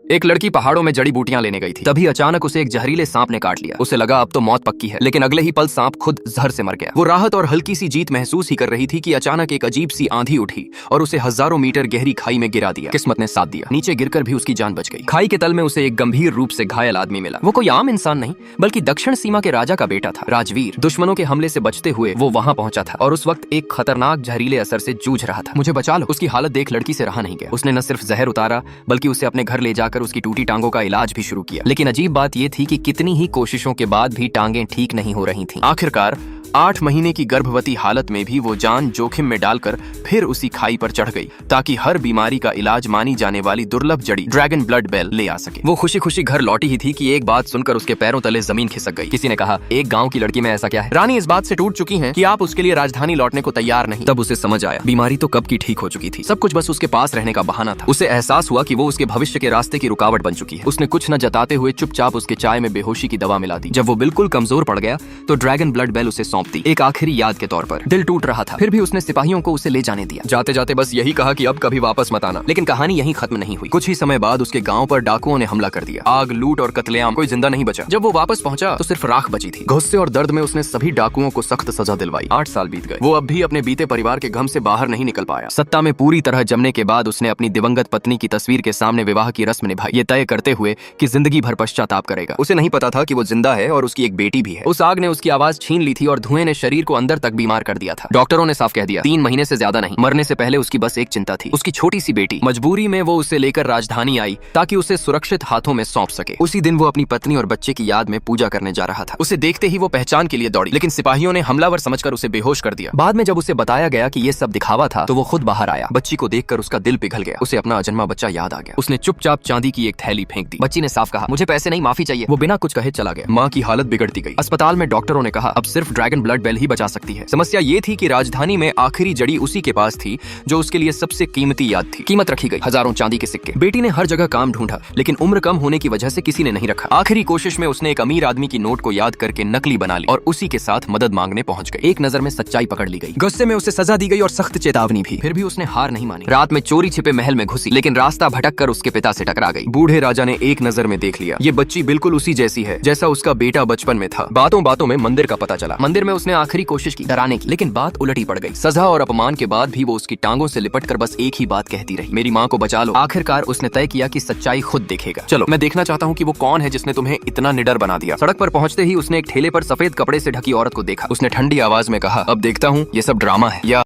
एक लड़की पहाड़ों में जड़ी बूटियां लेने गई थी। तभी अचानक उसे एक जहरीले सांप ने काट लिया। उसे लगा अब तो मौत पक्की है, लेकिन अगले ही पल सांप खुद जहर से मर गया। वो राहत और हल्की सी जीत महसूस ही कर रही थी कि अचानक एक अजीब सी आंधी उठी और उसे हजारों मीटर गहरी खाई में गिरा दिया। किस्मत ने साथ दिया, नीचे गिरकर भी उसकी जान बच गई। खाई के तल में उसे एक गंभीर रूप से घायल आदमी मिला। वो कोई आम इंसान नहीं, बल्कि दक्षिण सीमा के राजा का बेटा था, राजवीर। दुश्मनों के हमले से बचते हुए वो वहां पहुंचा था और उस वक्त एक खतरनाक जहरीले असर से जूझ रहा था। मुझे बचा लो, उसकी हालत देख लड़की से रहा नहीं गया। उसने न सिर्फ जहर उतारा, बल्कि उसे अपने घर ले जाकर उसकी टूटी टांगों का इलाज भी शुरू किया। लेकिन अजीब बात यह थी कि कितनी ही कोशिशों के बाद भी टांगें ठीक नहीं हो रही थीं। आखिरकार 8 महीने की गर्भवती हालत में भी वो जान जोखिम में डालकर फिर उसी खाई पर चढ़ गई, ताकि हर बीमारी का इलाज मानी जाने वाली दुर्लभ जड़ी ड्रैगन ब्लड बेल ले आ सके। वो खुशी खुशी घर लौटी ही थी कि एक बात सुनकर उसके पैरों तले जमीन खिसक गई। किसी ने कहा, एक गांव की लड़की में ऐसा क्या है? रानी इस बात से टूट चुकी हैं कि आप उसके लिए राजधानी लौटने को तैयार नहीं। तब उसे समझ आया, बीमारी तो कब की ठीक हो चुकी थी, सब कुछ बस उसके पास रहने का बहाना था। उसे एहसास हुआ कि वो उसके भविष्य के रास्ते की रुकावट बन चुकी है। उसने कुछ न जताते हुए चुपचाप उसके चाय में बेहोशी की दवा मिला दी। जब वो बिल्कुल कमजोर पड़ गया तो ड्रैगन ब्लड बेल उसे सौंप दी, एक आखिरी याद के तौर पर। दिल टूट रहा था, फिर भी उसने सिपाहियों को उसे ले जाने दिया। जाते जाते बस यही कहा कि अब कभी वापस मत आना। लेकिन कहानी यहीं खत्म नहीं हुई। कुछ ही समय बाद उसके गांव पर डाकुओं ने हमला कर दिया। आग, लूट और कत्लेआम, कोई जिंदा नहीं बचा। जब वो वापस पहुंचा तो सिर्फ राख बची थी। गुस्से और दर्द में उसने सभी डाकुओं को सख्त सजा दिलवाई। 8 साल बीत गए। वो अब भी अपने बीते परिवार के गम से बाहर नहीं निकल पाया। सत्ता में पूरी तरह जमने के बाद उसने अपनी दिवंगत पत्नी की तस्वीर के सामने विवाह की रस्म निभाई, ये तय करते हुए कि जिंदगी भर पश्चाताप करेगा। उसे नहीं पता था कि वो जिंदा है और उसकी एक बेटी भी है। उस आग ने उसकी आवाज छीन ली थी और धुएं ने शरीर को अंदर तक बीमार कर दिया था। डॉक्टरों ने साफ कह दिया, 3 महीने से ज्यादा नहीं। मरने से पहले उसकी बस एक चिंता थी, उसकी छोटी सी बेटी। मजबूरी में वो उसे लेकर राजधानी आई ताकि उसे सुरक्षित हाथों में सौंप सके। उसी दिन वो अपनी पत्नी और बच्चे की याद में पूजा करने जा रहा था। उसे देखते ही वो पहचान के लिए दौड़ी, लेकिन सिपाहियों ने हमलावर समझकर उसे बेहोश कर दिया। बाद में जब उसे बताया गया कि ये सब दिखावा था तो वो खुद बाहर आया। बच्ची को देखकर उसका दिल पिघल गया। उसे अपना अजन्मा बच्चा याद आ गया। उसने चुपचाप चांदी की एक थैली फेंक दी। बच्ची ने साफ कहा, मुझे पैसे नहीं, माफी चाहिए। वो बिना कुछ कहे चला गया। माँ की हालत बिगड़ती गई। अस्पताल में डॉक्टरों ने कहा, अब सिर्फ ड्रैगन ब्लड बेल ही बचा सकती है। समस्या ये थी कि राजधानी में आखिरी जड़ी उसी के पास थी जो उसके लिए सबसे कीमती याद थी। कीमत रखी गई, हजारों चांदी के सिक्के। बेटी ने हर जगह काम ढूंढा, लेकिन उम्र कम होने की वजह से किसी ने नहीं रखा। आखिरी कोशिश में उसने एक अमीर आदमी की नोट को याद करके नकली बना ली और उसी के साथ मदद मांगने पहुंच गई। एक नजर में सच्चाई पकड़ ली गई। गुस्से में उसे सजा दी गई और सख्त चेतावनी भी। फिर भी उसने हार नहीं मानी। रात में चोरी छिपे महल में घुसी, लेकिन रास्ता भटक कर उसके पिता से टकरा गई। बूढ़े राजा ने एक नजर में देख लिया, ये बच्ची बिल्कुल उसी जैसी है जैसा उसका बेटा बचपन में था। बातों बातों में मंदिर का पता चला। मंदिर में उसने आखिरी कोशिश की डराने की, लेकिन बात उलटी पड़ गई। सजा और अपमान के बाद भी वो उसकी टांगों से लिपटकर बस एक ही बात कहती रही, मेरी माँ को बचा लो। आखिरकार उसने तय किया कि सच्चाई खुद देखेगा। चलो, मैं देखना चाहता हूँ कि वो कौन है जिसने तुम्हें इतना निडर बना दिया। सड़क पर पहुंचते ही उसने एक ठेले पर सफेद कपड़े से ढकी औरत को देखा। उसने ठंडी आवाज में कहा, अब देखता हूँ ये सब ड्रामा है या